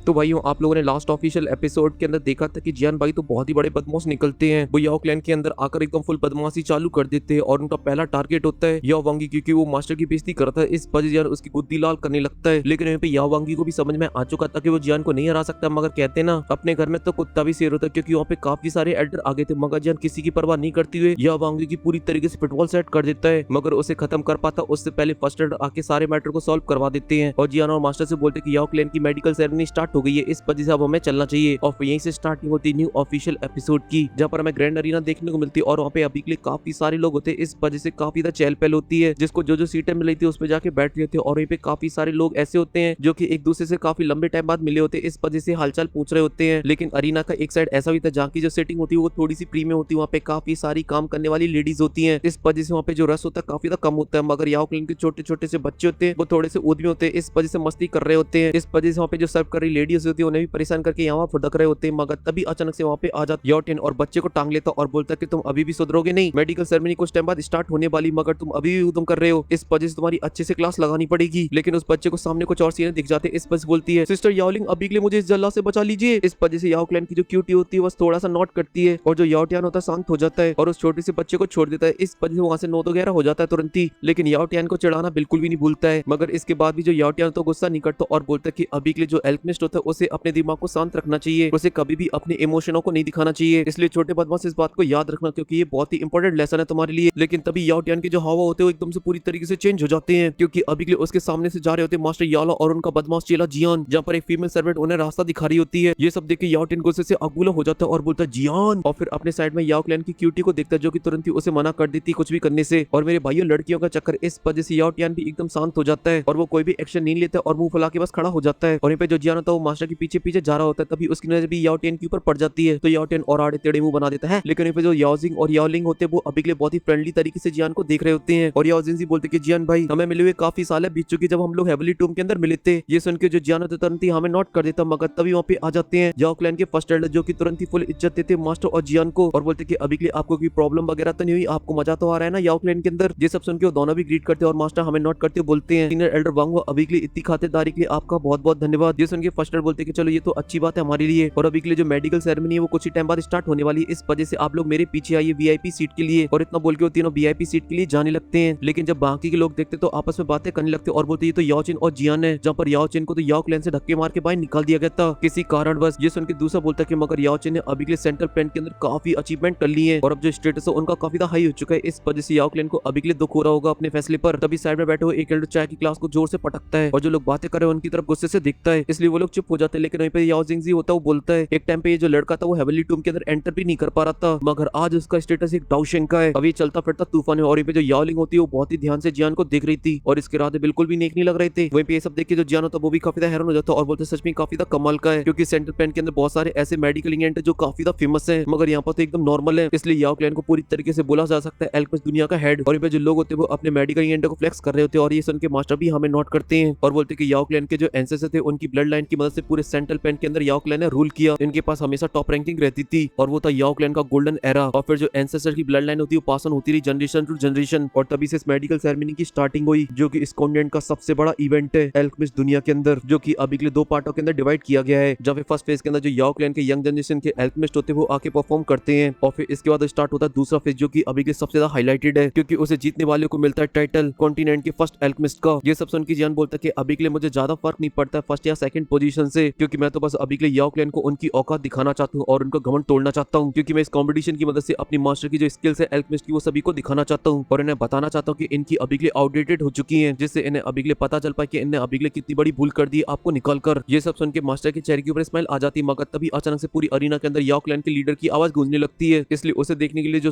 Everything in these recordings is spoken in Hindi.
तो भाइयों आप लोगों ने लास्ट ऑफिशियल एपिसोड के अंदर देखा था कि जियान भाई तो बहुत ही बड़े बदमाश निकलते हैं। वो याओ क्लैन के अंदर आकर एकदम फुल बदमाशी चालू कर देते हैं और उनका पहला टारगेट होता है याओ वांगी, क्योंकि वो मास्टर की बेइज्जती करता है। इस वजह से जियान उसकी गुद्दी लाल करने लगता है। लेकिन यहाँ पे याओ वांगी को भी समझ में आ चुका था कि वो जियान को नहीं हरा सकता, मगर कहते ना अपने घर में तो कुत्ता भी शेर होता है, क्योंकि वहाँ पे काफी सारे एल्डर आ गए थे। मगर जियान किसी की परवाह नहीं करते हुए याओ वांगी की पूरी तरीके से फुटबॉल सेट कर देता है, मगर उसे खत्म कर पाता उससे पहले फर्स्ट एल्डर आके सारे मैटर को सॉल्व करवा देते हैं। और जियान और मास्टर से बोलते कि याओ क्लैन की मेडिकल सेरेमनी स्टार्ट हो गई है, इस वजह से अब हमें चलना चाहिए। और यहीं से स्टार्टिंग होती न्यू ऑफिशियल एपिसोड की, जहाँ पर हमें ग्रैंड अरीना देखने को मिलती है और वहाँ पे अभी के लिए काफी सारे लोग होते हैं। इस वजह से काफी ज्यादा चहल पहल होती है, जिसको जो सीटें मिली थी उस पे जाके बैठ रहे थे। और वहीं पे काफी सारे लोग ऐसे होते हैं जो कि एक दूसरे से काफी लंबे टाइम बाद मिले होते हैं, इस वजह से हालचाल पूछ रहे होते हैं। लेकिन अरीना का एक साइड ऐसा भी था जहाँ की जो सेटिंग होती है वो थोड़ी सी प्रीमियम होती है, वहाँ पे काफी सारी काम करने वाली लेडीज होती है। इस वजह से वहाँ पे जो रस होता है काफी ज्यादा कम होता है। मगर याओ क्लैन के छोटे छोटे से बच्चे होते हैं वो थोड़े से उद्यमी होते हैं, इस वजह से मस्ती कर रहे होते हैं। इस वजह से वहाँ पे जो सर्व कर रही लेडीज होती है उन्हें भी परेशान करके यहाँ फुदक रहे होते हैं। मगर तभी अचानक से वहाँ पे आ जाता याओ टिन और बच्चे को टांग लेता और बोलता कि तुम अभी भी सुधरोगे नहीं, मेडिकल सेरेमनी कुछ टाइम बाद स्टार्ट होने वाली, मगर तुम अभी भी उद्यम कर रहे हो, इस वजह से तुम्हारी अच्छे से क्लास लगानी पड़ेगी। लेकिन उस बच्चे को सामने कुछ और सीने दिख जाते हैं। इस वजह से बोलती है सिस्टर याओलिंग अभी के लिए मुझे इस जल्ला से बचा लीजिए। इस वजह से याओ क्लैन की जो क्यूटी होती है बस थोड़ा सा नॉट करती है और जो याओ टियान होता है शांत हो जाता है और उस छोटे से बच्चे को छोड़ देता है। इस वजह से वहां से 9-11 हो जाता है तुरंत ही। लेकिन याओ टियान को चिढ़ाना बिल्कुल भी नहीं भूलता है। मगर इसके बाद भी जो याओ टियान तो गुस्सा नहीं करता और बोलता है कि अभी के लिए जो एल्केमिस्ट होता है उसे अपने दिमाग को शांत रखना चाहिए, उसे कभी भी अपने इमोशनों को नहीं दिखाना चाहिए। इसलिए छोटे बदमाश इस बात को याद रखना, क्योंकि ये बहुत ही इंपॉर्टेंट लेसन है तुम्हारे लिए। लेकिन तभी याओ टियान के जो हावा होते हैं वो एकदम से पूरी तरीके से चेंज हो जाते हैं, क्योंकि अभी के लिए उसके सामने से जा रहे होते हैं मास्टर याला और उनका बदमाश चेला जियान, जहाँ पर एक फीमेल सर्वेंट उन्हें रास्ता दिखा रही होती है। ये सब देख के याओ टिन गुस्से से आगूला हो जाता है और बोलता है जियान, और फिर अपने साइड में याओ क्लैन की क्यूटी को देखता है जो कि तुरंत ही उसे मना कर देती कुछ भी करने से। और मेरे भाइयों लड़कियों का चक्कर, इस वजह से याओ टियान भी एकदम शांत हो जाता है और वो कोई भी एक्शन नहीं लेता और मुंह फुला के बस खड़ा हो जाता है। और यहाँ पे जो जियान होता है वो मास्टर के पीछे पीछे जा रहा होता है, तभी उसकी नजर भी याओ टिन के ऊपर पड़ जाती है। तो याओ टिन और आड़े टेढ़े मुंह बना देता है। लेकिन यहाँ पे जो याओजिंग और याओलिंग होते हैं वो अभी के लिए बहुत ही फ्रेंडली तरीके से जियान को देख रहे होते हैं। और याओजिंग जी बोलते कि जियान भाई हमें मिले हुए काफी साल बीत चुकी, जब हम लोग हेवली टूम के अंदर मिले थे। ये सुन के जो जियान होता तुरंत ही हमें नोट कर देता, मगर तभी वहाँ पे आ जाते हैं याओ क्लैन के फर्स्ट एल्डर जो कि तुरंत ही फुल इज्जत देते मास्टर और जियान को और बोलते कि अभी के लिए आपको कोई प्रॉब्लम वगैरह तो नहीं हुई, आपको मजा तो आ रहा है ना याओ क्लैन के अंदर। ये सब सुन के वो दोनों भी ग्रीट करते हैं और मास्टर हमें नोट करते बोलते हैं सीनियर एल्डर वांग अभी के लिए इतनी खातिरदारी के लिए आपका बहुत बहुत धन्यवाद। ये सुन के फर्स्ट एल्डर बोलते कि चलो ये तो अच्छी बात है हमारे लिए, और अभी के लिए जो मेडिकल सेरेमनी है वो कुछ ही टाइम बाद स्टार्ट होने वाली है, इस वजह से आप लोग मेरे पीछे आइए वीआईपी सीट के लिए। और इतना बोल के वो तीनों वीआईपी सीट के लिए जाने लगते हैं। लेकिन जब बाकी के लोग देखते तो आपस में बातें करने लगते और बोलते ये तो याओ चिन और जियान है, जहाँ पर याओ चिन को तो याओ क्लैन से धक्के मार के बाहर निकाल दिया गया था किसी कारणवश। ये सुन के दूसरा बोलता कि मगर याओ चिन ने अभी के लिए सेंट्रल प्लान के अंदर काफी अचीवमेंट कर ली है और अब जो स्टेटस है उनका काफी हाई हो चुका है, इस वजह से याओ क्लैन को अभी के लिए दुख हो रहा होगा अपने फैसले पर। तभी साइड में बैठे हुए एक एल्डर चाय की ग्लास को जोर से पटकता है और जो लोग बातें कर रहे हैं उनकी तरफ गुस्से से दिखता है, इसलिए वो लोग चुप हो जाते हैं। लेकिन वहीं पे याओ जिंगजी होता है वो बोलता है एक टाइम पे ये जो लड़का था वो हेवनली टूम के अंदर एंटर भी नहीं कर पा रहा था, मगर आज उसका स्टेटस एक डाउशेंग का है, अभी चलता फिरता तूफान है। और यहाँ पे जो याओलिंग होती है वो बहुत ही ध्यान से जियान को देख रही थी और इसके राधे बिल्कुल भी नेक नहीं लग रहे थे। वहीं पे ये सब देख के जो जियान होता है वो भी काफी हैरान हो जाता है और बोलते सच में काफी कमाल का है, क्योंकि सेंट्रल प्लान के अंदर बहुत सारे ऐसे मेडिकल इंग्रेडिएंट है जो काफी फेमस है, मगर यहाँ पर तो एकदम नॉर्मल है। इसलिए याओ क्लैन को पूरी तरीके से बोला जा सकता है एल्केमिस्ट दुनिया का हेड। और यहाँ पे जो लोग होते हैं वो अपने मेडिकल इंग्रेडिएंट को फ्लेक्स कर रहे होते हैं और ये सुन के मास्टर भी हमें नोट करते हैं और बोलते हैं कि याओ क्लैन के जो एंसेस्टर थे उनकी ब्लड लाइन की मदद से पूरे सेंट्रल प्लान के अंदर याओ क्लैन ने रूल किया, इनके पास हमेशा टॉप रैंकिंग रहती थी और वो था याओ क्लैन का गोल्डन एरा। और फिर जो एंसेस्टर की ब्लड लाइन होती है वो पास ऑन होती रही जनरेशन टू जनरेशन और तभी से इस मेडिकल सेरेमनी की स्टार्टिंग हुई, जो कि इस कॉन्टिनेंट का सबसे बड़ा इवेंट है एल्केमिस्ट दुनिया के अंदर, जो कि अभी के लिए 2 पार्टों के अंदर डिवाइड किया गया है। जब फर्स्ट फेज के अंदर जो याओ क्लैन के यंग जनरेशन के एल्केमिस्ट होते हैं वो आके परफॉर्म करते हैं और फिर इसके बाद स्टार्ट होता है दूसरा फेज जो कि अभी के सबसे ज्यादा हाईलाइटेड है, क्योंकि उसे जीतने वाले को मिलता है टाइटल कॉन्टिनेंट के फर्स्ट एल्केमिस्ट का। ये सब सुन के जियान बोलता है कि अभी के लिए मुझे ज्यादा फर्क नहीं पड़ता फर्स्ट या सेकंड पोजीशन से, क्योंकि मैं तो बस अभी के लिए याओ क्लैन को उनकी औकात दिखाना चाहता हूँ और उनका घमंड तोड़ना चाहता हूँ, क्योंकि मैं इस कॉम्पिटिशन की मदद से अपनी मास्टर की जो स्किल्स है एल्केमिस्ट की वो सभी को दिखाना चाहता हूँ और इन्हें बताना चाहता हूँ कि इनकी अभी के लिए आउटडेटेड हो चुकी है, जिससे इन्हें अभी के लिए पता चल पाए कि इन्हें अभी के लिए कितनी बड़ी भूल कर दी आपको निकाल कर। ये सब सुन के मास्टर के चेहरे के ऊपर स्माइल आ जाती, मगर तभी अचानक से पूरी अरीना के अंदर याओ क्लैन के लीडर की आवाज गूंजने लगती है, इसलिए उसे देखने के लिए जो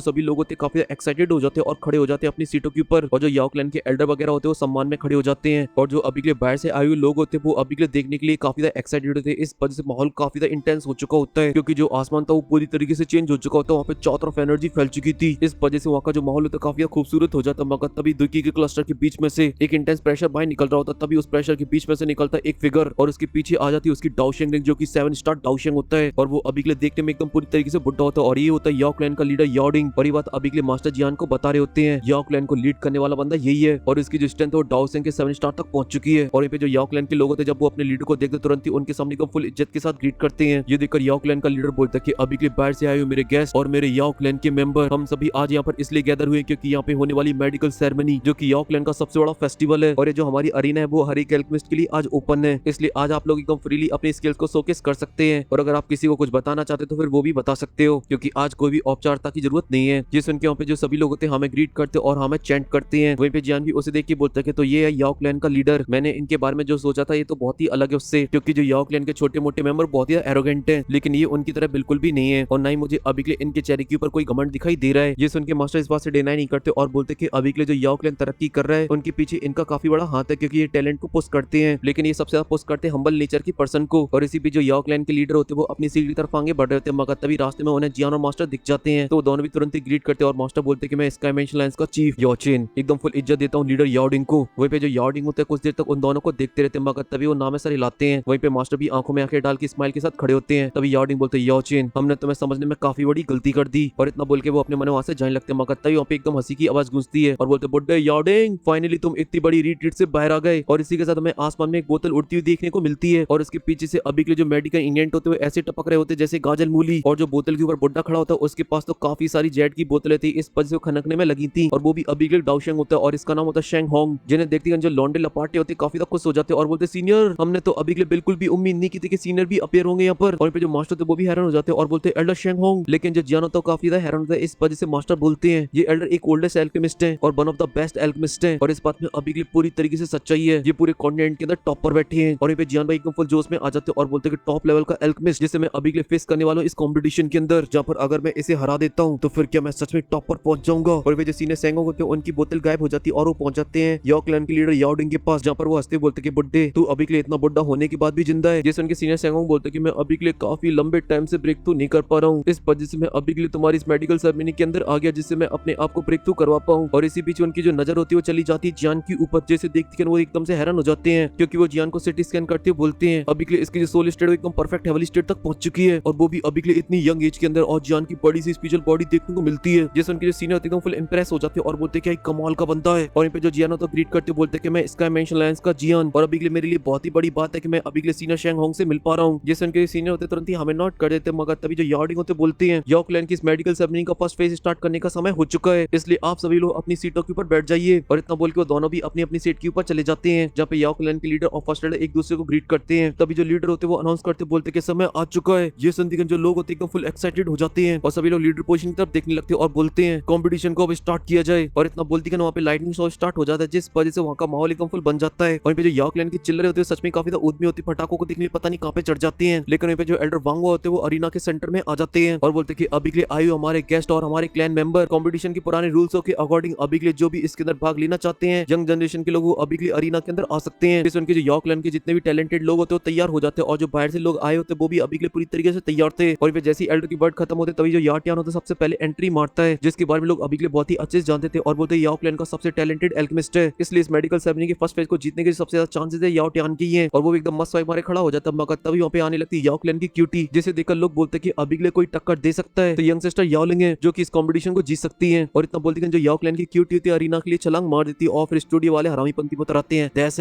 सभी लोग होते हैं काफी एक्साइटेड हो जाते हैं और खड़े हो जाते हैं अपनी सीटों के ऊपर। और जो याओ क्लैन के एल्डर वगैरह होते हैं वो सम्मान में खड़े हो जाते हैं और जो अभी के लिए बाहर से आए हुए लोग होते हैं वो अभी के लिए देखने के लिए काफी एक्साइटेड होते हैं। इस वजह से माहौल काफी इंटेंस हो चुका होता है, क्योंकि जो आसमान था वो पूरी तरीके से चेंज हो चुका होता है, वहाँ पे चारों तरफ एनर्जी फैल चुकी थी। इस वजह से वहाँ का जो माहौल होता है काफी खूबसूरत हो जाता है। मगर तभी दुकी के क्लस्टर के बीच में से एक इंटेंस प्रेशर बाहर निकल रहा होता है, तभी उस प्रेशर के बीच में से निकलता है एक फिगर और उसके पीछे आ जाती है उसकी डाउशेंग रिंग जो कि 7 स्टार डाउशेंग होता है और वो अभी के लिए देखने में एकदम पूरी तरीके से बुढ़ा होता है और ये होता है याओ क्लैन का लीडर याओडिंग। और ये बात अभी के लिए मास्टर जियान को बता रहे होते हैं याओ क्लैन को लीड करने वाला बंदा यही है और इसकी जो स्ट्रेंथ है वो डाउशेंग के 7 स्टार तक पहुंच चुकी है। और यहाँ पे जो याओ क्लैन के लोग होते हैं जब वो अपने लीडर को देखते तुरंत तुरंत ही उनके सामने फुल इज्जत के साथ ग्रीट करते हैं। ये देखकर याओ क्लैन का लीडर बोलता है कि अभी के लिए बाहर से आए हो मेरे गेस्ट और मेरे याओ क्लैन के मेंबर, हम सभी आज यहाँ पर इसलिए गैदर हुए क्योंकि यहाँ पे होने वाली मेडिकल सेरेमनी जो कि याओ क्लैन का सबसे बड़ा फेस्टिवल है और ये जो हमारी अरीना है वो हर एक एल्केमिस्ट के लिए आज ओपन है, इसलिए आज आप लोग एकदम फ्रीली अपनी स्किल्स को शोकेस कर सकते हैं और अगर आप किसी को कुछ बताना चाहते तो फिर वो भी बता सकते हो क्योंकि आज कोई भी औपचारिकता की जरूरत नहीं है। ये सुन के वहाँ पे जो सभी लोग होते हैं हमें ग्रीट करते और हमें चैंट करते हैं। वहीं पे जियान भी उसे देख के बोलता है कि तो ये है याओ क्लैन का लीडर, मैंने इनके बारे में जो सोचा था ये तो बहुत ही अलग है उससे, क्योंकि जो याओ क्लैन के छोटे मोटे मेंबर बहुत ही एरोगेंट है लेकिन ये उनकी तरह बिल्कुल भी नहीं है और ना ही मुझे अभी के लिए इनके चेहरे के ऊपर कोई घमंड दिखाई दे रहा है। ये सुन के मास्टर इस बात से डिनाई नहीं करते और बोलते कि अभी के लिए जो याओ क्लैन तरक्की कर रहा है उनके पीछे इनका काफी बड़ा हाथ है क्योंकि ये टैलेंट को पोस्ट करते हैं, लेकिन ये सबसे ज्यादा पोस्ट करते हैं हम्बल नेचर की पर्सन को। और इसी बीच जो याओ क्लैन के लीडर होते हैं वो अपनी सीट की तरफ आगे बढ़ रहे होते हैं मगर तभी रास्ते में उन्हें जियान और मास्टर दिख जाते हैं तो दोनों भी तुरंत ही ग्रीट करते हैं और मास्टर बोलते हैं कि मैं स्काई मेंशन लाइंस का चीफ याओ चेन एकदम फुल इज्जत देता हूँ लीडर याओ डिंग को। वहीं पे जो याओ डिंग होते हैं कुछ देर तक उन दोनों को देखते रहते हैं मगर तभी वो नाम सर हिलाते हैं। वहीं पे मास्टर भी आंखों में आंखें डाल के स्माइल के साथ खड़े होते हैं। तभी याओ डिंग बोलते हैं याओ चेन हमने तुम्हें समझने में काफी बड़ी गलती कर दी और इतना बोल के वो अपने मन वहां से जाने लगते हैं मगर तभी वहाँ पे एकदम हंसी की आवाज गूंजती है और बोलते बुड्ढे याओ डिंग फाइनली तुम इतनी बड़ी रिट्रीट से बाहर आ गए। और इसी के साथ हमें आसमान में एक बोतल उड़ती हुई देखने को मिलती है और उसके पीछे से अभी के जो मेडिकल इंग्रेडिएंट होते हैं ऐसे टपक रहे होते हैं जैसे गाजर मूली और जो बोतल के ऊपर बुड्ढा खड़ा होता है उसके पास तो काफी सारी जेट की बोतलें थी इस वजह से वो खनकने में लगी थी और वो भी अभी के लिए डाउशेंग होता है और इसका नाम होता है शेंग होंग, जिन्हें देखते हैं जो लौंडे लपाटे होते काफी ज्यादा खुश हो जाते हैं और बोलते सीनियर हमने तो अभी के लिए बिल्कुल भी उम्मीद नहीं की थी कि सीनियर भी अपीयर होंगे यहाँ पर। और पे जो मास्टर थे वो भी हैरान हो जाते हैं और बोलते एल्डर शेंग होंग, लेकिन जो जियान होता है काफी ज्यादा हैरान होता है इस वजह से मास्टर बोलते हैं ये एल्डर एक ओल्डेस्ट एल्केमिस्ट है और one of the best alchemist है और इस बात में अभी के लिए पूरी तरीके से सच्चाई है, ये पूरे कॉन्टिनेंट के अंदर टॉप पर बैठे हैं। और यहाँ पे जियान भाई एकदम फुल जोश में आ जाते हैं और बोलते हैं कि टॉप लेवल का एल्केमिस्ट जिसे मैं अभी के लिए फेस करने वाला हूँ इस कॉम्पिटिशन के अंदर, जहाँ पर अगर मैं इसे हरा देता हूँ तो फिर क्या मैं सच में टॉप पर पहुंच जाऊंगा। और वे जो सीनियर सेंगो होते हैं उनकी बोतल गायब हो जाती है और वो पहुंच जाते हैं याओ क्लैन के लीडर याओ डिंग के पास, जहाँ पर वो हंसते बोलते कि बुड्ढे तू अभी के लिए इतना बुड्ढा होने के बाद भी जिंदा है। जैसे उनके सीनियर सेंगो बोलते कि मैं अभी के लिए काफी लंबे टाइम से ब्रेक थ्रू नहीं कर पा रहा हूँ, इस वजह से मैं अभी के लिए तुम्हारी इस मेडिकल सेरेमनी के अंदर आ गया जिससे मैं अपने आप को ब्रेक थ्रू करवा पाऊँ। और इसी बीच उनकी जो नजर होती है वो चली जाती है जियान की ऊपर, जैसे देखते हैं वो एकदम से हैरान हो जाते हैं क्योंकि वो जियान को सिटी स्कैन करते हुए बोलते हैं अभी के लिए इसकी जो सोल स्टेट एकदम परफेक्ट हेवली स्टेट तक पहुंच चुकी है और वो भी अभी के लिए इतनी यंग एज के अंदर और जियान की बड़ी सी स्पेशल बॉडी देखने को मिलती है। जैसे उनके जो सीनियर होते हैं फुल इंप्रेस हो जाते हैं और बोलते क्या कमाल का बंदा है। और इन पे जो जियान होता है ग्रीट करते बोलते कि मैं स्काई मेंशन लाइंस का जियान और अभी के लिए मेरे लिए बहुत ही बड़ी बात है कि मैं अभी के लिए सीनियर शेंग होंग से मिल पा रहा हूँ। जैसे उनके सीनियर होते तुरंत ही हमें नोट कर देते मगर तभी जो याओ डिंग होते बोलते हैं याओ क्लैन की इस मेडिकल सेरेमनी का फर्स्ट फेज स्टार्ट करने का समय हो चुका है, इसलिए आप सभी लोग अपनी सीटों के ऊपर बैठ जाइए। और इतना बोल के वो दोनों भी अपनी अपनी सीट के ऊपर चले जाते हैं, जहाँ पे याओ क्लैन के लीडर और फर्स्ट लीडर एक दूसरे को ग्रीट करते हैं। तभी जो लीडर होते हैं वो अनाउंस करते बोलते कि समय आ चुका है। ये सुनकर जो लोग होते हैं एकदम फुल एक्साइटेड हो जाते हैं और सभी लोग लीडर पोजीशन की तरफ देखने लगते हैं और बोलते हैं कंपटीशन को अब स्टार्ट किया जाए। और इतना बोलती है वहाँ पे लाइटनिंग शो स्टार्ट हो जाता है जिस वजह से वहाँ का माहौल एकदम फुल बन जाता है। और पे जो याओ क्लैन के चिल्लरे होते हैं सच में काफी उद्यमी होती है, पटाखों को देखने पता नहीं कहाँ पे चढ़ जाते हैं। लेकिन पे जो एल्डर वांगो होते हैं वो अरीना के सेंटर में आ जाते हैं और बोलते हैं कि अभी के लिए आयु हमारे गेस्ट और हमारे क्लैन मेंबर कंपटीशन के पुराने रूल्सों के अकॉर्डिंग अभी के लिए जो भी इसके अंदर भाग लेना चाहते हैं यंग जनरेशन के लोग वो अभी के लिए अरीना के अंदर आ सकते हैं। जिससे उनके जो याओ क्लैन के जितने भी टैलेंटेड लोग होते हैं तैयार हो जाते हैं और जो बाहर से लोग आए होते हैं वो भी अभी के लिए पूरी तरीके से तैयार थे। और फिर जैसे एल्डर की वर्ड खत्म होते तभी जो याओ टियान होता है सबसे पहले एंट्री मारता है, जिसके बारे में लोग अभी के लिए बहुत ही अच्छे से जानते थे और बोलते याओ क्लैन का सबसे टैलेंटेड एल्केमिस्ट है, इसलिए इस मेडिकल सेरेमनी के फर्स्ट फेज को जीतने के सबसे ज्यादा चांसेस है याओ टियान की है। और वो एकदम मस्त मारे खड़ा हो जाता है मगर तभी वहाँ पे आने लगती है याओ क्लैन की क्यूटी, जिसे देखकर लोग बोलते हैं कि अभी के लिए कोई टक्कर दे सकता है तो यंग सिस्टर याओ लिंग है जो कि इस कंपटीशन को जीत सकती है। और इतना बोलती है जो याओ क्लैन की क्यूटी होती है अरीना के लिए छलांग मार देती है और फिर स्टूडियो वाले हरामी पंक्ति को तराते हैं दैस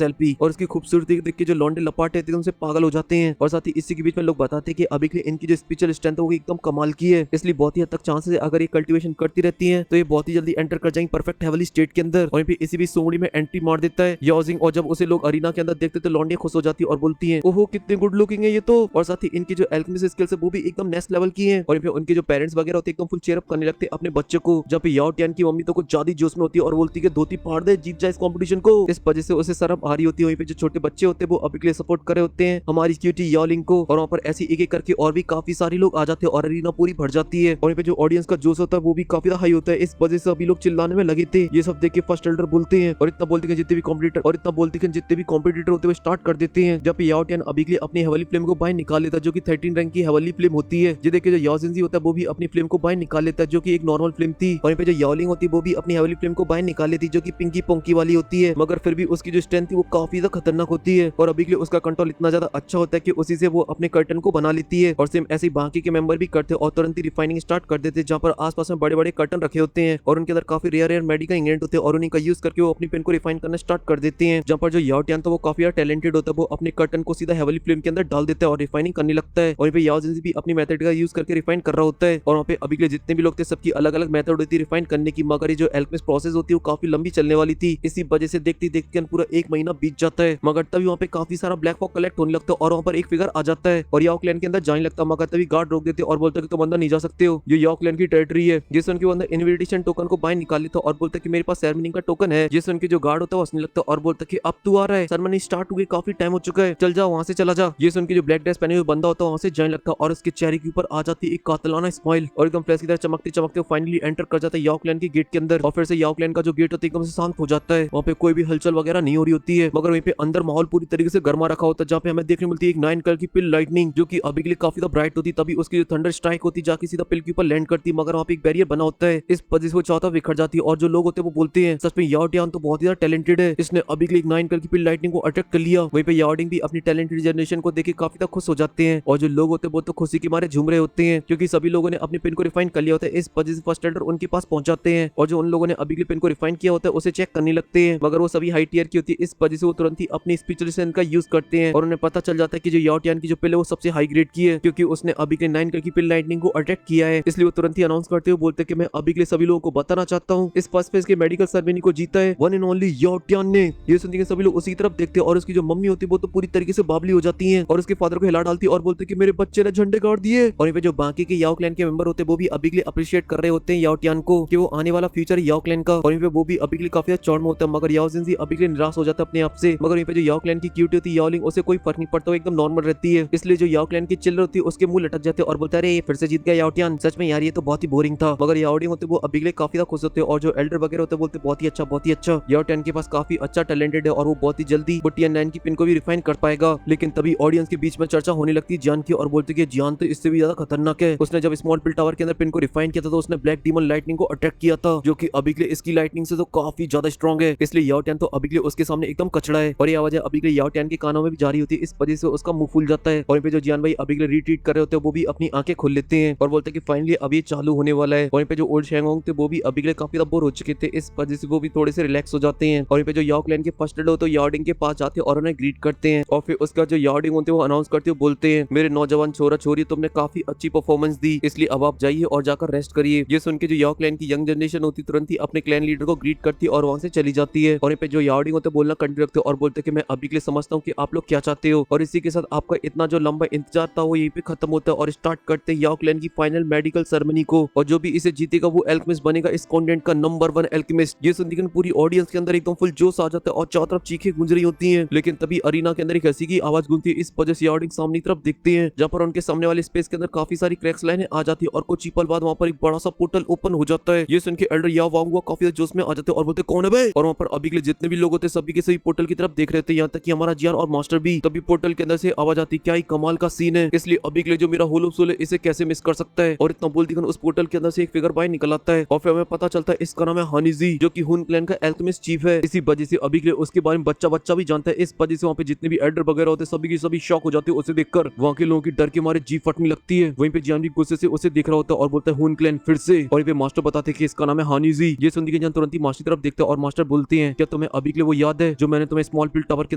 एलपी और उसकी खूबसूरती देख के जो लौंडे लपाटे एकदम से पागल हो जाते हैं। और साथ ही इसी के बीच में लोग बताते हैं कि अभी के लिए इनकी जो स्पिरिचुअल स्ट्रेंथ है वो एकदम कमाल की है, इसलिए बहुत ही हद तक चांसेस है अगर ये कल्टीवेशन करती रहती है तो ये बहुत ही जल्दी एंटर कर जाएंगे परफेक्ट हेवली स्टेट के अंदर। और फिर इसी भी सोमड़ी में एंट्री मार देता है याओजिंग और जब उसे लोग अरीना के अंदर देखते तो लौंडियां खुश हो जाती है और बोलती है ओहो कितने गुड लुकिंग है ये तो। और साथ ही इनकी जो एल्केमिस्ट स्किल्स है वो भी एकदम नेक्स्ट लेवल की है। और फिर उनके जो पेरेंट्स वगैरह होते हैं एकदम फुल चेयर अप करने लगते हैं अपने बच्चे को, जब याओ टियान की मम्मी तो कुछ ज्यादा जोश में होती है और बोलती है धोती फाड़ दे जीत जाए इस कंपटीशन को। इस वजह से उसे शर्म आ रही होती है। वहीं पे जो छोटे बच्चे होते हैं वो अभी के लिए सपोर्ट कर रहे होते हैं हमारी क्यूटी याओ लिंग को और वहाँ पर ऐसी एक एक करके और भी काफी सारे लोग आ जाते हैं और अरीना पूरी भर जाती है। और यहाँ पे जो ऑडियंस का जोश होता है वो भी काफी हाई होता है, इस वजह से अभी लोग चिल्लाने में लगे थे। ये सब देख के फर्स्ट एल्डर बोलते हैं और इतना बोलते हैं जितने भी कॉम्पिटिटर होते हैं स्टार्ट कर देते हैं। जब याओ टियान अभी के लिए अपनी हेवली फ्लेम को बाहर निकाल लेता है जो कि 13 रैंक की हेवली फ्लेम होती है। ये देखिए जो याओ जिंजी होता है वो भी अपनी फ्लेम को बाहर निकाल लेता है जो कि एक नॉर्मल फ्लेम थी। और यहाँ पे जो याओ लिंग होती है वो भी अपनी हेवली फ्लेम को बाहर निकाल लेती है जो कि पिंकी पोंकी वाली होती है, मगर फिर भी उसकी जो स्ट्रेंथ थी वो काफी ज्यादा खतरनाक होती है। और अभी के लिए उसका कंट्रोल इतना ज्यादा अच्छा होता है कि उसी से वो अपने कर्टन को बना लेती है। और सेम ऐसे ही बाकी के मेंबर भी करते और तुरंत ही रिफाइनिंग स्टार्ट कर देते जहाँ पर आसपास में बड़े बड़े कर्टन रखे होते हैं और उनके अंदर काफी रेयर मेडिकल इंग्रेडिएंट होते हैं और उन्हीं का यूज करके वो अपनी पेन को रिफाइन करना स्टार्ट कर देते हैं। जहाँ पर जो याओ टियान तो वो काफी टैलेंटेड होता है, वो अपने कर्टन को सीधा हेवली फ्लेम के अंदर डाल देता है और रिफाइनिंग करने लगता है। और वहीं पे याओ जिनजी भी अपनी मेथड का यूज करके रिफाइन कर रहा होता है। और वहाँ पे अभी के लिए जितने भी लोग थे सबकी अलग अलग मेथड होती है रिफाइन करने की, मगर ये जो एल्केमिस्ट प्रोसेस होती है वो काफी लंबी चलने वाली थी। इसी वजह से देखते देखते पूरा 1 महीना बीत जाता है। मगर तभी वहाँ पे काफी सारा ब्लैक फॉग कलेक्ट होने लगता है और वहाँ पर एक फिगर आ जाता है और याओ क्लैन के अंदर जाने लगता है। मगर तभी गार्ड रोक देते और बोलते कि तुम अंदर नहीं जा सकते हो, ये याओ क्लैन की टेरिटरी है। जिसन के अंदर इनविटेशन टोकन को बाहर निकाल लेता और बोलता कि मेरे पास सेरेमनी का टोकन है। जिसन के जो गार्ड होता है हंसने लगता और बोलता कि अब तू आ रहा है, सेरेमनी स्टार्ट हुई काफी टाइम हो चुका है, चल जा वहाँ से चला जा। ये सुन के जो ब्लैक ड्रेस पहने हुए बंदा होता है वहाँ से जाने लगता और उसके चेहरे के ऊपर आ जाती एक कातलाना स्माइल और एकदम फ्लैश की तरह चमकते चमकते फाइनली एंटर कर जाता है याओ क्लैन के गेट के अंदर। और फिर से याओ क्लैन का जो गेट होता है एकदम से शांत हो जाता है, वहाँ पे कोई भी हलचल वगैरह नहीं हो रही होती है। मगर वहीं पे अंदर माहौल पूरी तरीके से गर्मा रखा होता है, जहाँ पे हमें देखने मिलती है एक 9 कलर की पिल लाइटनिंग जो कि अभी के लिए काफी ज्यादा ब्राइट होती, तभी उसकी जो थंडर स्ट्राइक होती जाके सीधा पिल के ऊपर लैंड करती। मगर वहाँ पे एक बैरियर बना होता है, इस वजह से वो चाहता बिखर जाती है और जो लोग होते हैं वो बोलते हैं सच में याओ टियान तो बहुत ही ज्यादा टैलेंटेड है, इसने अभी के लिए 9 कलर की पिल लाइटनिंग को अटैक कर लिया। वहीं पे याओ टिंग भी अपनी टैलेंटेड जनरेशन को देख काफी ज्यादा खुश हो जाते हैं और जो लोग होते हैं वो तो खुशी के मारे झूम रहे होते हैं क्योंकि सभी लोगों ने अपनी पिन को रिफाइन कर लिया होता है। इस वजह से फर्स्ट एल्डर उनके पास पहुंच जाते हैं और जो उन लोगों ने अभी के लिए पिन को रिफाइन किया होता है उसे चेक करने लगते हैं। मगर वो सभी हाई टियर की होती है, इस वजह से वो तुरंत ही अपनी स्पेशलाइजेशन का यूज करते हैं और उन्हें पता चल जाता है कि जो याओ टियान की जो पिल है वो सबसे हाई ग्रेड की है क्योंकि उसने अभी के 9 कलर की पिल लाइटनिंग को अटैक किया है। इसलिए वो तुरंत ही अनाउंस करते हुए बोलते हैं कि मैं अभी के लिए सभी लोगों को बताना चाहता हूँ इस फर्स्ट फेज के मेडिकल सेरेमनी को जीता है वन एंड ओनली याओ टियान ने। ये सुनते सभी लोग उसी तरफ देखते हैं और उसकी जो मम्मी होती है वो तो पूरी तरीके से बावली हो जाती है और उसके फादर को हिला डालती है और बोलते कि मेरे बच्चे ने झंडे गाड़ दिए। और जो बाकी के याओ क्लैन के मेंबर होते हैं वो भी अभी के लिए अप्रिशिएट कर रहे होते हैं याओ टियान को कि वो आने वाला फ्यूचर याओ क्लैन का। और वो भी अभी के लिए काफी चौड़ में होता है। मगर याओ जिनजी अभी के लिए निराश हो जाता है अपने आप से। मगर जो याओ क्लैन की क्यूटी होती है याओलिंग उसे कोई फर्क नहीं पड़ता, वो एकदम नॉर्मल रहती है। इसलिए जो याओ क्लैन की चिल्लर होती है उसके मुंह लटक जाते हैं और बोलता है अरे फिर से जीत गया याओ टियान, सच में यार ये तो बहुत ही बोरिंग था। मगर याओलिंग होते वो अभी के लिए काफी खुश होते हैं और जो एल्डर वगैरह होते बोलते बहुत ही अच्छा याओ टियान के पास काफी अच्छा टैलेंटेड है और वो बहुत ही जल्दी टियान 9 की पिन को भी रिफाइन कर पाएगा। लेकिन तभी ऑडियंस के बीच में चर्चा होने लगती है जियान की और बोलते कि जियान तो इससे भी ज्यादा खतरनाक है, उसने जब स्मॉल पिल टावर के अंदर पिन को रिफाइन किया था तो उसने ब्लैक डीमन लाइटनिंग को अटैक किया था जो कि अभी के लिए इसकी लाइटनिंग से तो काफी ज्यादा स्ट्रॉन्ग है। इसलिए याओ टियान तो अभी के लिए उसके सामने एकदम कचड़ा है और ये आवाज अभी के लिए याओ टियान के कानों में भी जारी होती है, इस वजह से उसका मुंह फूल जाता है। और जो जियान भाई अभी के लिए रिट्रीट कर रहे होते हैं वो भी अपनी आंखें खोल लेते हैं और बोलते हैं कि फाइनली अब ये चालू होने वाला है। और जो ओल्ड शैंगोंग थे वो भी अभी के लिए काफी बोर हो चुके थे, इस वजह से वो भी थोड़े से रिलैक्स हो जाते हैं। और जो याओ क्लैन के फर्स्ट एल्डर तो याओ डिंग के पास जाते हैं और उन्हें ग्रीट करते हैं और फिर उसका जो याओ डिंग होते हैं वो अनाउंस करते हुए बोलते हैं मेरे नौजवान छोरा छोरी तुमने काफी अच्छी परफॉर्मेंस दी, इसलिए अब आप जाइए और जाकर रेस्ट करिए। ये सुन के जो याओ क्लैन की यंग जनरेशन होती तुरंत ही अपने क्लैन लीडर को ग्रीट करती है और वहां से चली जाती है। और जो याओ डिंग होते बोलना कंटिन्यू रखते और बोलते कि मैं अभी के लिए समझता हूँ कि आप लोग क्या चाहते हो और इसी के साथ आपका इतना जो लंबा इंतजार था वो यहीं पे खत्म होता है और स्टार्ट करते हैं याओ क्लैन की फाइनल मेडिकल सेरेमनी को। और जो भी इसे जीतेगा वो एल्केमिस्ट बनेगा इस कॉन्टिनेंट का नंबर 1 एल्केमिस्ट। ये सुनकर पूरी ऑडियंस के अंदर एकदम फुल जोश आ जाता है और चारों तरफ चीखें गूंज रही होती हैं। लेकिन तभी अरीना के अंदर एक हंसी की आवाज गूंजती है, इस वजह से याओ डिंग सामने की तरफ देखते हैं जहाँ पर उनके सामने वाले स्पेस के अंदर काफी सारी क्रैक्स लाइनें आ जाती है और कुछ ही पल बाद वहाँ पर एक बड़ा सा पोर्टल ओपन हो जाता है। ये सुन के एल्डर याओ वांग काफी जोश में आ जाते हैं और बोलते कौन है भाई। और वहाँ पर अभी के लिए जितने भी लोग होते सभी के सभी पोर्टल की तरफ देख रहे थे, यहाँ तक कि हमारा जियान और मास्टर भी। तभी पोर्टल के अंदर से आवाज आती क्या ही कमाल का सीन है, इसलिए अभी के लिए जो मेरा होलो सोल है इसे कैसे मिस कर सकता है। और इतना बोलती उस पोर्टल के अंदर से एक फिगर बाहर निकल आता है और फिर हमें पता चलता है इसका नाम है हानिजी जो कि हुन क्लैन का एल्केमिस्ट चीफ है। इसी वजह से अभी के लिए उसके बारे में बच्चा भी जानता है, इस वजह से वहाँ पे जितने भी एल्डर वगैरह होते सभी की सभी शॉक हो जाते हैं उसे देखकर। वहाँ के लोगों की डर के मारे जीभ फटने लगती है। वहीं पे जियान भी गुस्से से उसे देख रहा होता है और बोलता है हुन क्लैन फिर से। और पे मास्टर बताते कि इसका नाम है हानिजी। ये सुनते कि जियान तुरंत ही मास्टर की तरफ देखता है और मास्टर बोलते हैं क्या तुम्हें अभी के लिए वो याद है जो मैंने तुम्हें स्मॉल पिल टावर के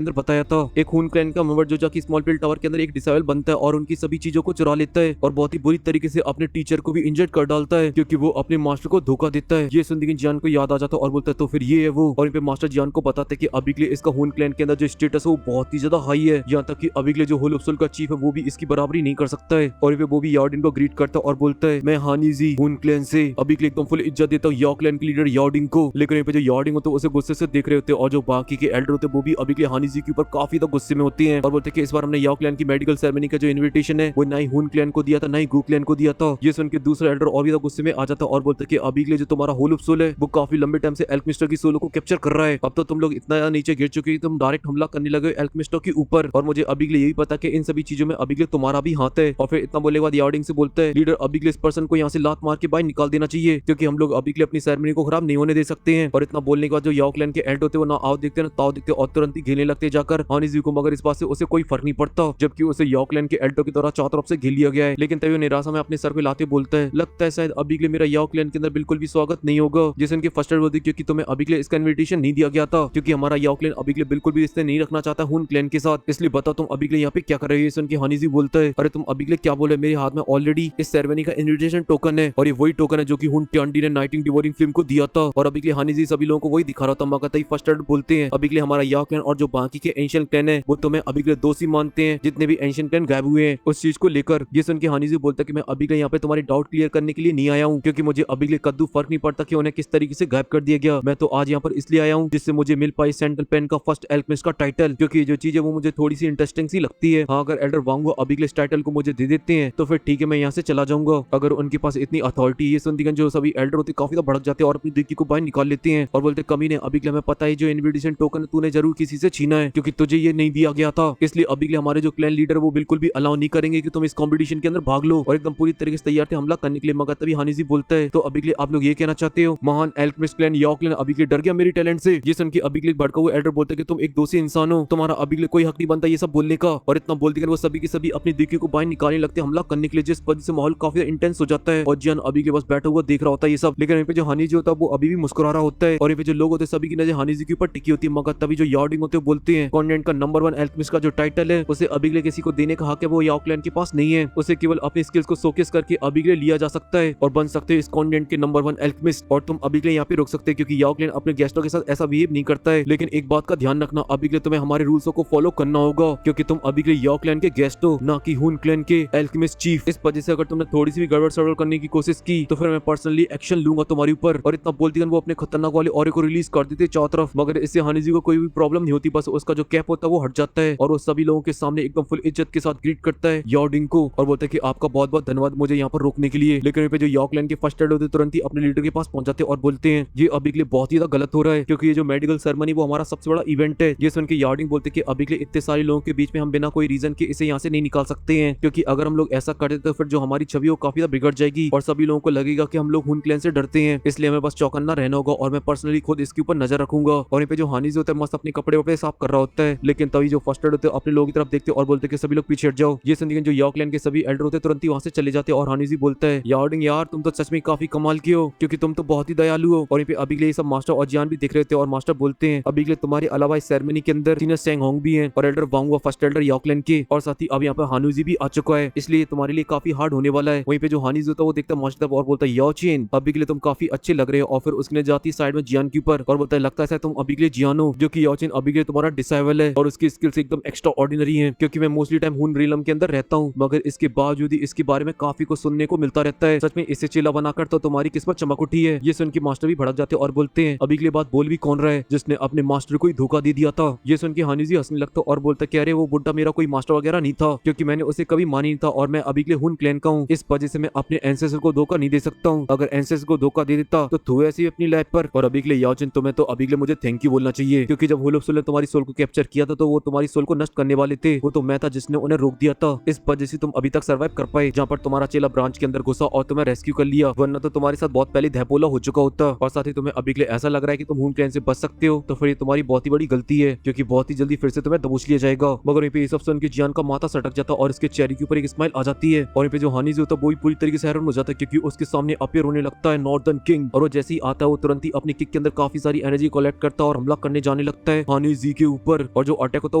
अंदर बताया था, एक हुन क्लैन का मेंबर जो जाके स्मॉल पिल टावर के अंदर एक डिसेबल बनता है और उनकी सभी चीजों को चुरा लेता है और बहुत ही बुरी तरीके से अपने टीचर को भी इंजर्ड कर डालता है क्योंकि वो अपने मास्टर को धोखा देता है। ये सुनते जियान को याद आ जाता है और बोलता है तो फिर ये है वो। और मास्टर जियान को बताते कि अभी के लिए इसका हुन क्लैन के अंदर जो स्टेटस है वो बहुत ही ज्यादा हाई है, यहाँ तक कि अभी के लिए जो होल ऑफ सोल का चीफ है वो भी इसकी बराबरी नहीं कर सकता है। और वो भी याओ डिंग को ग्रीट करता है और बोलता है मैं हानिजी हुन क्लैन से अभी के लिए एकदम फुल इज्जत देता हूँ याओ क्लैन के लीडर याओ डिंग को। लेकिन यहाँ पे जो याओ डिंग होते हैं उसे गुस्से से देख रहे होते हैं और जो बाकी के एल्डर होते हैं वो भी अभी के लिए हानिजी के ऊपर काफी ज्यादा गुस्से में होती हैं और बोलते हैं कि इस बार हमने याओ क्लैन की मेडिकल सेरेमनी का जो इन्विटेशन है वो ना ही हुन क्लैन को दिया था ना ही गू क्लैन को दिया था। ये सुन के दूसरा एल्डर और भी ज्यादा गुस्से में आ जाता है और बोलते हैं कि अभी के लिए जो तुम्हारा होल ऑफ सोल है वो काफी लंबे टाइम से एल्केमिस्टों की सोलो को कैप्चर कर रहा है, अब तो तुम लोग इतना नीचे गिर चुके तुम डायरेक्ट हमला करने लगे एल्केमिस्टों के ऊपर और मुझे अभी के लिए यही पता कि इन सभी चीजों में अभी के लिए तुम्हारा भी हाथ है। और फिर इतना बोलने के बाद याओ डिंग से बोलता है लीडर अभी के लिए इस पर्सन को यहाँ से लात मार के बाहर निकाल देना चाहिए क्योंकि हम लोग अभी के लिए अपनी सेरेमनी को खराब नहीं होने दे सकते हैं। और इतना बोलने के बाद जो याओ क्लैन के एल्डर होते हैं वो ना आओ देखते ना ताओ देखते और तुरंत ही घेरने लगते जाकर हानिजी को। मगर इस बात से उसे कोई फर्क नहीं पड़ता जबकि उसे याओ क्लैन के एल्डर की तरह चारों तरफ से घेर लिया गया है। लेकिन तभी निराशा में अपने सर पे लाते बोलता है लगता है शायद अभी के लिए मेरा याओ क्लैन के अंदर बिल्कुल भी स्वागत नहीं होगा जिसे उनके फर्स्ट एल्डर क्योंकि तुम्हें अभी के लिए इसका इन्विटेशन नहीं दिया गया था क्योंकि हमारा याओ क्लैन अभी के लिए बिल्कुल भी इससे नहीं रखना चाहता हुन क्लैन के साथ, इसलिए बता तुम अभी के लिए यहाँ पे क्या कर रहे हो। ये सुन के हानिजी बोलता है, अरे तुम अभी के लिए क्या बोले, मेरे हाथ में ऑलरेडी इस सेरेमनी का इनविटेशन टोकन है और ये वही टोकन है जो कि हुन ट्यांडी ने नाइटिंग डिवोरिंग फिल्म को दिया था। और अभी के लिए हानिजी सभी लोगों को वही दिखा रहा था। मगतई फर्स्ट एड बोलते हैं, अभी के लिए हमारा याओ क्लैन और जो बाकी के एंशिएंट क्लैन है वो तुम्हें अभी के लिए दोषी मानते हैं, जितने भी एंशिएंट क्लैन गायब हुए हैं उस चीज को लेकर। ये सुन के हानिजी बोलता है कि मैं अभी के लिए यहाँ पे तुम्हारी डाउट क्लियर करने के लिए नहीं आया हूँ, क्योंकि मुझे अभी के लिए कद्दू फर्क नहीं पड़ता कि उन्हें किस तरीके से गायब कर दिया गया। मैं तो आज यहाँ पर इसलिए आया हूँ जिससे मुझे मिल पाई सेंट्रल पेन का फर्स्ट एल्केमिस्ट का टाइटल, क्योंकि जो चीज है वो मुझे थोड़ी सी इंटरेस्टिंग सी लगती है। हाँ, अगर एल्डर वांग अभी के लिए इस टाइटल को मुझे दे देते हैं तो फिर ठीक है, मैं यहाँ से चला जाऊंगा। अगर उनके पास इतनी अथॉरिटी, ये सुनती जो सभी एल्डर होते काफी ज्यादा भड़क जाते हैं और अपनी दिक्की को बाहर निकाल लेते हैं और बोलते कमीने, अभी के लिए हमें पता है जो इनविटेशन टोकन तूने जरूर किसी से छीना है, क्योंकि तुझे ये नहीं दिया गया था। इसलिए अभी के लिए हमारे जो क्लैन लीडर वो बिल्कुल भी अलाउ नहीं करेंगे कि तुम इस कॉम्पिटिशन के अंदर भाग लो, और एकदम पूरी तरीके से तैयार थे हमला करने के लिए। मगर तभी हानिजी बोलता है, तो अभी के लिए आप लोग ये कहना चाहते हो महान एल्केमिस्ट क्लैन याओ क्लैन अभी के लिए डर गया मेरी टैलेंट से। ये सुन के अभी के लिए भड़का हुआ एल्डर बोलते कि तुम एक दोषी इंसान हो, तुम्हारा अभी के लिए कोई हक नहीं बनता ये सब बोलने का। और इतना बोलते कि वो सभी के सभी अपनी दिक्की को बाहर निकालने लगते हमला करने के लिए, जिस वजह से माहौल काफी इंटेंस हो जाता है। और जियान अभी के पास बैठा हुआ देख रहा होता है ये सब, लेकिन यहाँ पे जो हानिजी होता है वो अभी भी मुस्कुरा रहा होता है और यहाँ पे जो लोग होते हैं सभी की नजर हानिजी के ऊपर टिकी होती है। मगर तभी जो यार्डिंग होते हैं बोलते हैं कॉन्टिनेंट का नंबर 1 एल्केमिस्ट का जो टाइटल है उसे अभी के लिए किसी को देने का हक है वो याओ क्लैन के पास नहीं है। उसे केवल अपनी स्किल्स को शोकेस करके अभी के लिए लिया जा सकता है और बन सकते हो इस कॉन्टिनेंट के नंबर 1 एल्केमिस्ट। और तुम अभी के लिए यहाँ पे रुक सकते हैं क्योंकि याओ क्लैन अपने गेस्टों के साथ ऐसा बिहेव नहीं करता है। लेकिन एक बात का ध्यान रखना, अभी के लिए तुम्हें हमारे रूल्स को फॉलो करना होगा, क्योंकि तुम अभी के लिए याओ क्लैन के गेस्ट हो, ना कि हुन क्लैन के एल्केमिस्ट चीफ। इस वजह से अगर तुमने थोड़ी सी भी गड़बड़ सड़बड़ करने की कोशिश की तो फिर मैं पर्सनली एक्शन लूंगा तुम्हारे ऊपर। और इतना बोलती वो अपने खतरनाक वाले ऑरे को रिलीज कर देते चारों तरफ, मगर इससे हानिजी को कोई भी प्रॉब्लम नहीं होती, बस उसका जो कैप होता है वो हट जाता है और वो सभी लोगों के सामने एकदम फुल इज्जत के साथ ग्रीट करता है यार्डिंग को और बोलता है कि आपका बहुत बहुत धन्यवाद मुझे यहाँ पर रोकने के लिए। लेकिन पे जो याओ क्लैन के फर्स्ट एड होते तुरंत ही अपने लीडर के पास पहुंच जाते और बोलते हैं ये अभी के लिए बहुत ही ज्यादा गलत हो रहा है, क्योंकि ये जो मेडिकल सेरेमनी वो हमारा सबसे बड़ा इवेंट है। ये सुन के यार्डिंग बोलते कि अभी के लिए इतने सारे लोगों के बीच में हम बिना कोई रीजन के इसे यहाँ से नहीं निकाल सकते हैं, क्योंकि अगर हम लोग ऐसा करते तो फिर जो हमारी छवि वो काफी ज्यादा बिगड़ जाएगी और सभी लोगों को लगेगा कि हम लोग हुन क्लैन से डरते हैं। इसलिए हमें बस चौकन्ना रहना होगा और मैं पर्सनली खुद इसके ऊपर नजर रखूंगा। और यहाँ पे जो हानिजी होता है मस्त अपने कपड़े वपड़े साफ कर रहा होता है, लेकिन तभी जो फर्स्ट एड होते हैं अपने लोगों की तरफ देखते और बोलते कि सभी लोग पीछे हट जाओ। ये सुनकर जो याओ क्लैन के सभी एल्डर होते तुरंत ही वहां से चले जाते और हानिजी बोलता है यार्डिंग यार तुम तो सच में काफी कमाल की हो, क्योंकि तुम तो बहुत ही दयालु हो। और यहाँ पे अभी के लिए सब मास्टर और जियान भी दिख रहे थे और मास्टर बोलते हैं अभी के लिए तुम्हारे अलावा इस सेरेमनी के अंदर सीनियर सेंग होंग भी हैं और एल्डर वांग फर्स्ट एल्डर याओ क्लैन के, और साथ ही अब यहाँ पे हानुजी भी आ चुका है, इसलिए तुम्हारे लिए काफी हार्ड होने वाला है। वहीं पे जो हानिजी होता है वो देखता मास्टर और बोलता है याओ चेन अभी के लिए तुम काफी अच्छे लग रहे हो, और फिर उसने जाती साइड में जियान के ऊपर और बोलता है लगता है तुम अभी के लिए जियान हो, जो कि याओ चेन अभी के लिए तुम्हारा डिसाइबल है और उसकी स्किल्स एकदम एक्स्ट्रा ऑर्डिनरी है, क्योंकि मैं मोस्टली टाइम हुन रियलम के अंदर रहता हूँ, मगर इसके बावजूद ही इसके बारे में काफी कुछ सुनने को मिलता रहता है। सच में इसे चिल्ला बनाकर तो तुम्हारी किस्मत चमक उठी है। ये सुन के मास्टर भी भड़क जाते और बोलते हैं अभी के लिए बात बोल भी कौन रहा है जिसने अपने मास्टर को ही धोखा दे दिया था। ये सुन के हानिजी हंसने लगता और बोलता कि अरे वो बुड्ढा मेरा कोई मास्टर वगैरह नहीं था, क्योंकि मैंने उसे कभी मानी नहीं था और मैं अभी के लिए हुन क्लैन का हूँ, इस वजह से मैं अपने एंसेस्टर को धोखा नहीं दे सकता हूँ। अगर एंसेस्टर को धोखा दे देता तो तू ऐसी अपनी लाइफ पर। और अभी के लिए याओ चेन तुम्हें तो अभी के लिए मुझे थैंक यू बोलना चाहिए, क्योंकि जब हुलुपसुल ने तुम्हारी सोल को कैप्चर किया था तो वो तुम्हारी सोल को नष्ट करने वाले थे, वो तो मैं था जिसने उन्हें रोक दिया था। इस वजह से तुम अभी तक सर्वाइव कर पाए, जहाँ पर तुम्हारा चेला ब्रांच के अंदर घुसा और तुम्हें रेस्क्यू कर लिया, वरना तो तुम्हारे साथ बहुत पहले धैपोला हो चुका होता। और साथ ही तुम्हें अभी के लिए ऐसा लग रहा है कि तुम हुन क्लैन से बच सकते हो, तो फिर ये तुम्हारी बहुत ही बड़ी गलती है, क्योंकि बहुत ही जल्दी फिर से तुम्हें दबोच लिया जाएगा। मगर ये सब सुन के जियान का माथा सटक जाता और इसके चेहरे के ऊपर एक स्माइल आ जाती है और यहाँ पे जो हानिजी होता है वो पूरी तरीके से हैरान हो जाता है, क्योंकि उसके सामने अपीयर होने लगता है नॉर्दर्न किंग, और वो जैसे ही आता है वो तुरंत ही अपनी किक के अंदर काफी सारी एनर्जी कलेक्ट करता है और हमला करने जाने लगता है हानिजी के ऊपर। और जो अटैक होता है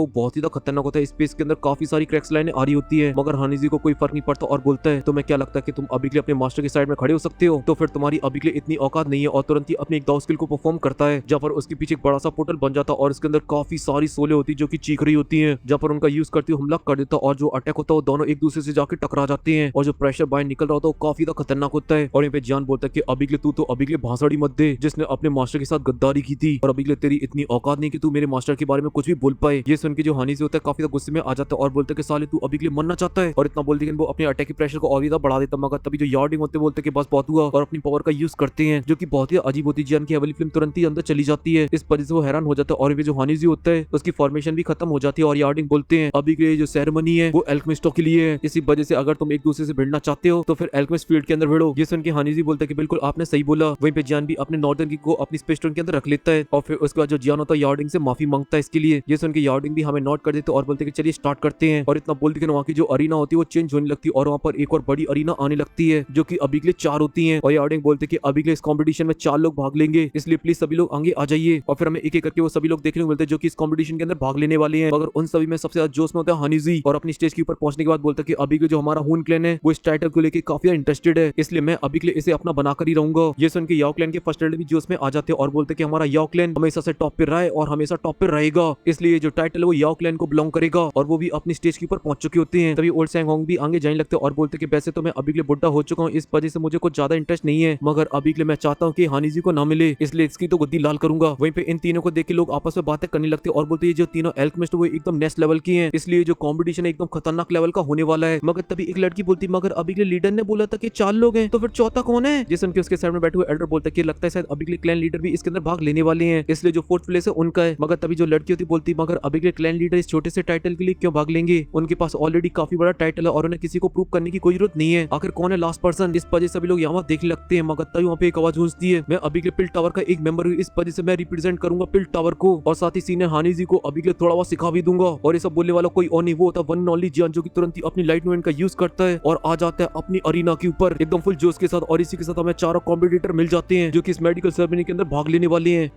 वो बहुत ही ज्यादा खतरनाक होता है, स्पेस के अंदर काफी सारी क्रैक्स लाइनें आ रही होती है, मगर हानिजी को कोई फर्क नहीं पड़ता और बोलता है तुम्हें क्या लगता है कि तुम अभी के लिए अपने मास्टर की साइड में खड़े हो सकते हो, तो फिर तुम्हारी अभी के लिए इतनी औकात नहीं है। और तुरंत ही अपनी एक दाव स्किल को परफॉर्म करता है, जहाँ पर उसके पीछे एक बड़ा सा पोर्टल बन जाता है और इसके अंदर काफी सारी सोले होती है जो कि चीख रही होती है, जहाँ पर उनका यूज करते हुए हमला कर देता और जो अटैक होता है वो दोनों एक दूसरे से जाकर टकरा जाते हैं और जो प्रेशर बाहर निकल रहा होता है वो काफी ज्यादा खतरनाक होता है। और यहाँ पे जान बोलता है कि अभी के लिए तू तो अभी के लिए भांसड़ी मत दे जिसने अपने मास्टर के साथ गद्दारी की थी, और अभी के लिए तेरी इतनी औकात नहीं कि तू मेरे मास्टर के बारे में कुछ भी बोल पाए। ये सुन के जो हानि से होता है काफी गुस्से में आ जाता है और बोलते कि साले तू अभी के लिए मरना चाहता है, और इतना बोलते कि वो अपने अटैक के प्रेशर को और ज्यादा बढ़ा देता, मगर तभी जो यार्डिंग होते बोलते कि बस बहुत हुआ और अपनी पावर का यूज करते हैं, जो कि बहुत ही अजीब होती है। जियान की वाली फिल्म तुरंत ही अंदर चली जाती है, इस वजह से वो हैरान हो जाता है और जो हानिजी होता है उसकी फॉर्मेशन भी खत्म हो जाती है और यार्डिंग बोलते हैं अभी के लिए जो सेरेमनी है वो एल्केमिस्टों के लिए है, इसी वजह से अगर तुम एक दूसरे से भिड़ना चाहते हो तो फिर एल्केमिस्ट फील्ड के अंदर भिड़ो। ये सुन के हानिजी बोलता है कि बिल्कुल आपने सही बोला। वहीं पे जियान भी अपने नॉर्दर्न की को अपनी स्पेस स्टेशन के अंदर रख लेता है और फिर उसके बाद जो जियान होता है यार्डिंग से माफी मांगता है इसके लिए। ये सुन के यार्डिंग भी हमें नोट कर देते और बोलते कि चलिए स्टार्ट करते हैं, और इतना बोलते कि वहाँ की जो अरीना होती है वो चेंज होने लगती है और वहाँ पर एक और बड़ी अरीना आने लगती है जो कि अभी के लिए 4 होती है। और यार्डिंग बोलते कि अभी के लिए इस कॉम्पिटिशन में 4 लोग भाग लेंगे, इसलिए प्लीज सभी लोग आगे आ जाइए। और फिर हमें एक एक करके वो सभी लोग देखने को मिलते हैं जो कि इस कॉम्पिटिशन के अंदर भाग लेने वाले हैं, मगर उन सभी में सबसे ज्यादा जोश में होता है हनीजी और अपनी स्टेज के ऊपर पहुंचने के बाद बोलता है कि अभी के जो हमारा हून क्लैन है वो इस टाइटल को लेके काफी इंटरेस्टेड है, इसलिए मैं अभी के लिए इसे अपना बनाकर ही रहूंगा। ये सुन के याओ क्लैन के फर्स्ट लीडर भी जोश में आ जाते हैं और बोलते हैं कि हमारा याओ क्लैन हमेशा से टॉप पे रहा है और हमेशा टॉप पे रहेगा, इसलिए जो टाइटल है वो याओ क्लैन को बिलोंग करेगा। और वो भी अपनी स्टेज के ऊपर पहुंच चुके होते हैं। तभी ओल्ड सैंग होंग भी आगे जाने लगते हैं और बोलते हैं कि वैसे तो मैं अभी के लिए बुढ़ा हो चुका हूँ, इस वजह से मुझे कुछ ज्यादा इंटरेस्ट नहीं है, मगर अभी के लिए मैं चाहता हूँ कि हानिजी को ना मिले, इसलिए इसकी तो गुद्दी लाल करूंगा। वहीं पे इन तीनों को देख के लोग आपस में बातें करने लगते हैं और बोलते हैं जो तीनों एल्केमिस्ट वो एकदम नेक्स्ट लेवल की हैं, इसलिए जो कंपटीशन है एकदम खतरनाक लेवल का होने वाला है। मगर तभी एक लड़की बोलती मगर अभी के लिए लीडर ने बोला था कि 4 लोग हैं, तो फिर चौथा कौन है? जिसम के उसके साइड में बैठे हुए एल्डर बोलता है कि लगता है शायद अभी के लिए क्लैन लीडर भी इसके अंदर भाग लेने वाले हैं, इसलिए जो फोर्थ प्लेस है उनका है। मगर तभी जो लड़की होती बोलती मगर अभी के लिए क्लैन लीडर इस छोटे से टाइटल के लिए क्यों भाग लेंगे, उनके पास ऑलरेडी काफी बड़ा टाइटल है और उन्हें किसी को प्रूव करने की कोई जरूरत नहीं है, आखिर कौन है लास्ट पर्सन। इस वजह से सभी लोग यहाँ देखने लगते हैं। मगर तभी वहाँ पे एक आवाज गूंजती है, मैं अभी के लिए पिल टावर का एक मेंबर हूँ, इस वजह से मैं रिप्रेजेंट करूंगा पिल टावर को, और साथ ही सीनियर हानिजी को अभी के लिए थोड़ा बहुत सिखा भी दूंगा। और ये सब बोलने वाला कोई और नहीं, वो होता वन एंड ओनली जियान, जो कि तुरंत ही अपनी लाइट मूवमेंट का यूज करता है और आ जाता है अपनी अरीना के ऊपर एकदम फुल जोश के साथ। और इसी के साथ हमें चारों कॉम्पिटिटर मिल जाते हैं जो कि इस मेडिकल सेरेमनी के अंदर भाग लेने वाले हैं।